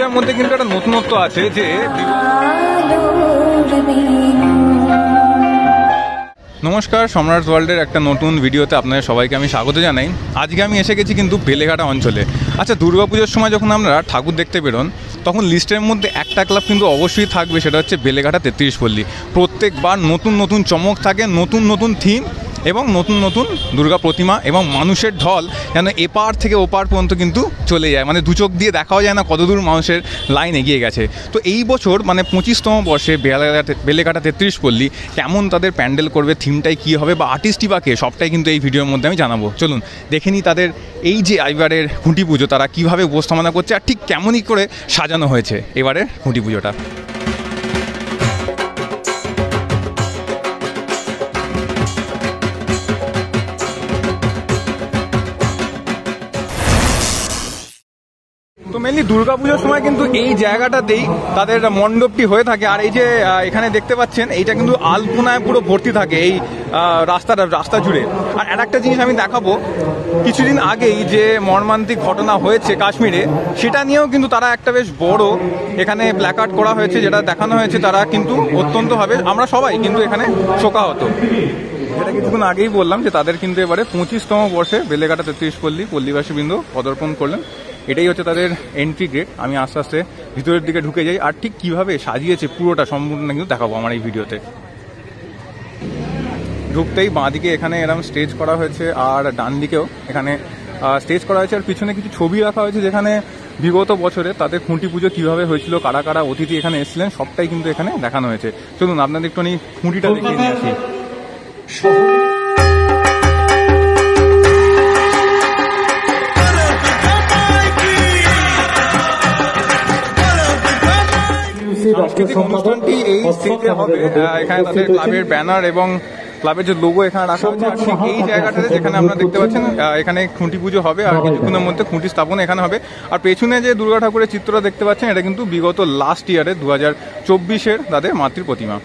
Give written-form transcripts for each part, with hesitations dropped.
খুঁটিটার মধ্যে কিন্তু একটা নতুনত্ব আছে যে নমস্কার, সম্রাট ওয়ার্ল্ডের একটা নতুন ভিডিওতে আপনাদের সবাইকে আমি স্বাগত জানাই। আজকে আমি এসে গেছি কিন্তু বেলেঘাটা অঞ্চলে। আচ্ছা, দুর্গাপুজোর সময় যখন আমরা ঠাকুর দেখতে বেরোন তখন লিস্টের মধ্যে একটা ক্লাব কিন্তু অবশ্যই থাকবে, সেটা হচ্ছে বেলেঘাটা 33 পল্লী। প্রত্যেকবার নতুন নতুন চমক থাকে, নতুন নতুন থিম এবং নতুন নতুন দুর্গা প্রতিমা এবং মানুষের ঢল যেন এপার থেকে ওপার পর্যন্ত কিন্তু চলে যায়, মানে দু চোখ দিয়ে দেখাও যায় না কতদূর মানুষের লাইন এগিয়ে গেছে। তো এই বছর মানে 25তম বর্ষে বেলেঘাটা 33 পল্লী কেমন তাদের প্যান্ডেল করবে, থিমটাই কী হবে বা আর্টিস্টই বা কে, সবটাই কিন্তু এই ভিডিওর মধ্যে আমি জানাবো। চলুন দেখে নিই তাদের এই যে এবারের খুঁটি পুজো তারা কীভাবে উপস্থাপনা করছে আর ঠিক কেমনই করে সাজানো হয়েছে এবারের খুঁটি পুজোটা। তো মেনলি দুর্গাপুজোর সময় কিন্তু এই জায়গাটাতেই তাদের মণ্ডপটি হয়ে থাকে। আর এই যে এখানে দেখতে পাচ্ছেন এইটা কিন্তু আলপনায় পুরো ভর্তি থাকে এই রাস্তা জুড়ে। আর একটা জিনিস আমি দেখাবো, কিছুদিন আগেই যে মর্মান্তিক ঘটনা হয়েছে কাশ্মীরে, সেটা নিয়েও কিন্তু তারা একটা বেশ বড় এখানে প্ল্যাকার্ড করা হয়েছে, যেটা দেখানো হয়েছে তারা কিন্তু অত্যন্তভাবে আমরা সবাই কিন্তু এখানে শোকাহত। যেটা কিছুক্ষণ আগেই বললাম যে তাদের কিন্তু এবারে 25তম বর্ষে বেলেঘাটা 33 পল্লীবাসীবৃন্দ পদার্পণ করলেন। এটাই হচ্ছে তাদের এন্ট্রি গেট। আমি আস্তে আস্তে ভিতরের দিকে ঢুকে যাই আর ঠিক কীভাবে সাজিয়েছে পুরোটা সম্পূর্ণ কিন্তু দেখাবো আমার এই ভিডিওতে। ঢুকতেই বাঁদিকে এখানে এরকম স্টেজ করা হয়েছে আর ডান দিকেও এখানে স্টেজ করা হয়েছে, আর পিছনে কিছু ছবি রাখা হয়েছে যেখানে বিগত বছরে তাদের খুঁটি পুজো কীভাবে হয়েছিল, কারা কারা অতিথি এখানে এসেছিলেন, সবটাই কিন্তু এখানে দেখানো হয়েছে। চলুন আপনাদের একটু খুঁটিটা দেখিয়ে নিয়ে আসি। সাংস্কৃতিক অনুষ্ঠানটি এই স্টেজে হবে। এখানে তাদের ক্লাবের ব্যানার এবং ক্লাবের যে লোগো এখানে রাখা হয়েছে, আর ঠিক এই জায়গাটাতে যেখানে আপনারা দেখতে পাচ্ছেন এখানে খুঁটি পুজো হবে আর কিছুক্ষণের মধ্যে খুঁটি স্থাপন এখানে হবে। আর পেছনে যে দুর্গা ঠাকুরের চিত্রটা দেখতে পাচ্ছেন এটা কিন্তু বিগত লাস্ট ইয়ারে 2024-এর তাদের মাতৃ প্রতিমা।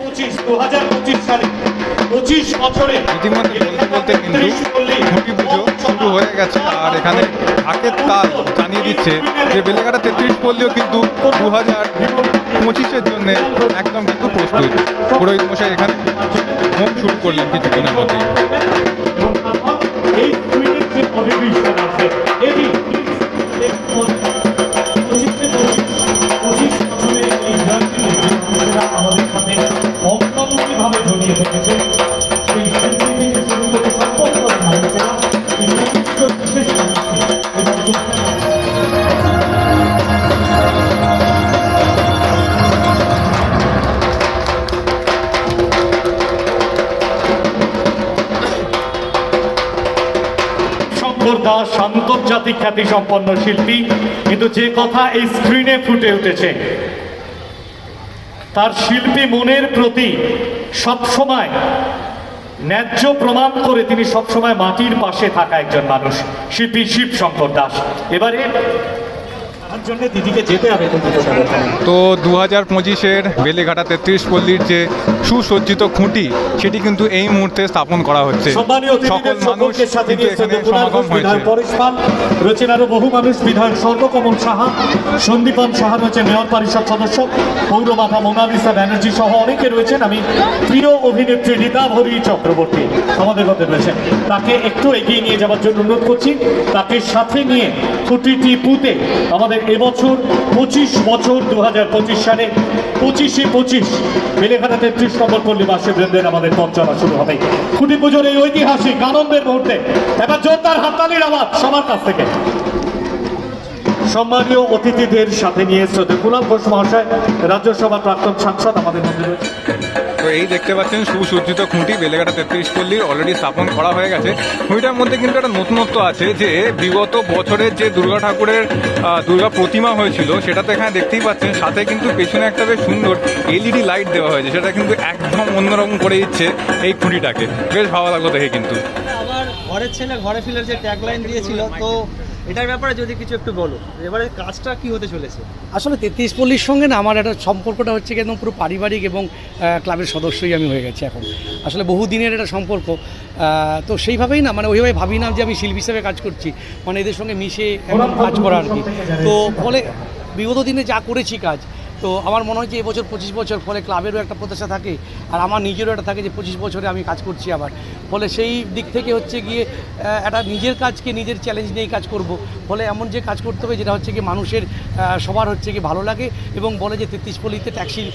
2025 সালে 25 বছরে ইতিমধ্যে বলতে কিন্তু খুঁটি পুজো শুরু হয়ে গেছে। আর এখানে ঢাকের তাল জানিয়ে দিচ্ছে যে বেলেঘাটা 33 পল্লীও কিন্তু 2025-এর জন্য একদম কিন্তু প্রস্তুত। পুরোহিত মশাই এখানে হোম শুরু করলেন কিছুক্ষণের মধ্যে। দাস আন্তর্জাতিক খ্যাতি সম্পন্ন শিল্পী, কিন্তু যে কথা এই স্ক্রিনে ফুটে উঠেছে তার শিল্পী মনের প্রতি সবসময় ন্যায্য প্রমাণ করে তিনি সবসময় মাটির পাশে থাকা একজন মানুষ, শিল্পী শিব শঙ্কর দাস। এবারে দিদিকে যেতে হবে। তো 2025-এর বেলেঘাটা 33 পল্লীর যে সুসজ্জিত খুঁটি সেটি কিন্তু এই মুহূর্তে স্থাপন করা হচ্ছে। সকল মানুষের সাথে সমাগম হয়েছে। রয়েছেন আরো বহু মানুষ, বিধায়ক স্বর্ণকমল সাহা, সন্দীপন সাহা রয়েছেন মেয়র পরিষদ সদস্য, পৌরমাথা মোনালিসা ব্যানার্জি সহ অনেকে রয়েছেন। আমি প্রিয় অভিনেত্রী রীতাভরি চক্রবর্তী আমাদের মধ্যে রয়েছেন, তাকে একটু এগিয়ে নিয়ে যাওয়ার জন্য অনুরোধ করছি। তাকে সাথে নিয়ে খুঁটিটি পুঁতে আমাদের এবছর 25 বছর 2025 সালে 25 বেলেঘাটা 33 নম্বর পল্লীবাসী বৃন্দের আমাদের পথ চলা শুরু হবে খুঁটি পুজোর এই ঐতিহাসিক আনন্দের মুহূর্তে। এবার জোরদার হাততালির আওয়াজ সবার কাছ থেকে। সম্মানীয় অতিথিদের সাথে নিয়ে শ্রদ্ধেয় কুণাল ঘোষ মহাশয়, রাজ্যসভার প্রাক্তন সাংসদ আমাদের মধ্যে রয়েছে। তো এই দেখতে পাচ্ছেন সুসজ্জিত খুঁটি বেলেঘাটা 33 পল্লীর অলরেডি স্থাপন করা হয়ে গেছে। খুঁটিটার মধ্যে কিন্তু একটা নতুনত্ব আছে যে বিগত বছরের যে দুর্গা ঠাকুরের দুর্গা প্রতিমা হয়েছিল সেটা তো এখানে দেখতেই পাচ্ছেন, সাথে কিন্তু পেছনে একটা বেশ সুন্দর এলইডি লাইট দেওয়া হয়েছে, সেটা কিন্তু একদম অন্যরকম করে দিচ্ছে এই খুঁটিটাকে। বেশ ভালো লাগলো দেখে। কিন্তু আমার ঘরের ছেলে ঘরে ফিরে যে ট্যাগলাইন দিয়েছিল, তো এটার ব্যাপারে যদি কিছু একটু বলো, এবারে কাজটা কি হতে চলেছে? আসলে 33 পল্লীর সঙ্গে না আমার একটা সম্পর্কটা হচ্ছে কি একদম পুরো পারিবারিক এবং ক্লাবের সদস্যই আমি হয়ে গেছি এখন। আসলে বহুদিনের একটা সম্পর্ক, তো সেইভাবেই না মানে ওইভাবে ভাবি না যে আমি শিল্পী হিসেবে কাজ করছি, মানে এদের সঙ্গে মিশে একদম কাজ করা আর কি। তো ফলে বিগত দিনে যা করেছি কাজ, তো আমার মনে হয় যে এবছর 25 বছর, ফলে ক্লাবেরও একটা প্রত্যাশা থাকে আর আমার নিজেরও একটা থাকে যে 25 বছরে আমি কাজ করছি আবার। ফলে সেই দিক থেকে হচ্ছে গিয়ে একটা নিজের কাজকে নিজের চ্যালেঞ্জ নিয়েই কাজ করব। ফলে এমন যে কাজ করতে হবে যেটা হচ্ছে কি মানুষের সবার হচ্ছে কি ভালো লাগে এবং বলে যে 33 পল্লীতে ট্যাক্সির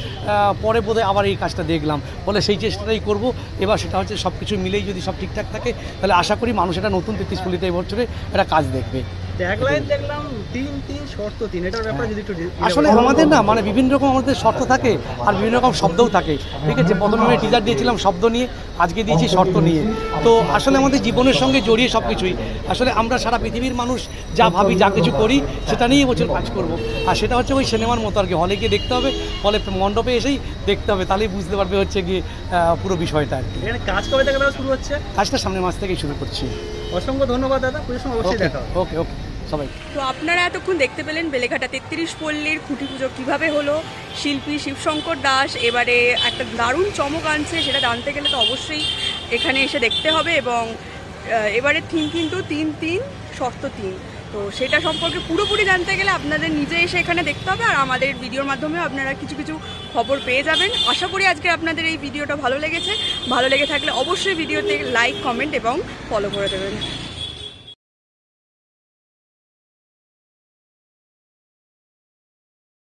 পরে বোধহয় আবার এই কাজটা দেখলাম, ফলে সেই চেষ্টাটাই করব। এবার সেটা হচ্ছে সব কিছু মিলেই যদি সব ঠিকঠাক থাকে তাহলে আশা করি মানুষ একটা নতুন 33 পল্লীতে এবছরে একটা কাজ দেখবে। ট্যাগলাইন দেখলাম ৩-৩ শর্ত ৩, এটার ব্যাপারে যদি একটু আসলে আমাদের না মানে বিভিন্ন রকম আমাদের শর্ত থাকে আর বিভিন্ন রকম শব্দও থাকে, ঠিক আছে। প্রথমে আমি টিজার দিয়েছিলাম শব্দ নিয়ে, আজকে দিয়েছি শর্ত নিয়ে। তো আসলে আমাদের জীবনের সঙ্গে জড়িয়ে সব কিছুই, আসলে আমরা সারা পৃথিবীর মানুষ যা ভাবি যা কিছু করি সেটা নিয়েই বছর কাজ করব। আর সেটা হচ্ছে ওই সিনেমার মতো আর কি, হলে গিয়ে দেখতে হবে, ফলে মণ্ডপে এসেই দেখতে হবে, তাহলেই বুঝতে পারবে হচ্ছে গিয়ে পুরো বিষয়টা আর কি। এখানে কাজ কবে থেকে শুরু হচ্ছে? কাজটা সামনের মাস থেকেই শুরু করছি। অসংখ্য ধন্যবাদ দাদা, পুজোর সময় অবশ্যই দেখা হবে। ওকে ওকে সবাই। তো আপনারা এতক্ষণ দেখতে পেলেন বেলেঘাটা 33 পল্লীর খুঁটি পুজো কীভাবে হলো। শিল্পী শিবশঙ্কর দাস এবারে একটা দারুণ চমক আনছে, সেটা জানতে গেলে তো অবশ্যই এখানে এসে দেখতে হবে। এবং এবারে থিম কিন্তু ৩-৩ শর্ত ৩, তো সেটা সম্পর্কে পুরোপুরি জানতে গেলে আপনাদের নিজে এসে এখানে দেখতে হবে, আর আমাদের ভিডিওর মাধ্যমে আপনারা কিছু কিছু খবর পেয়ে যাবেন। আশা করি আজকে আপনাদের এই ভিডিওটা ভালো লেগেছে। ভালো লেগে থাকলে অবশ্যই ভিডিওতে লাইক, কমেন্ট এবং ফলো করে দেবেন।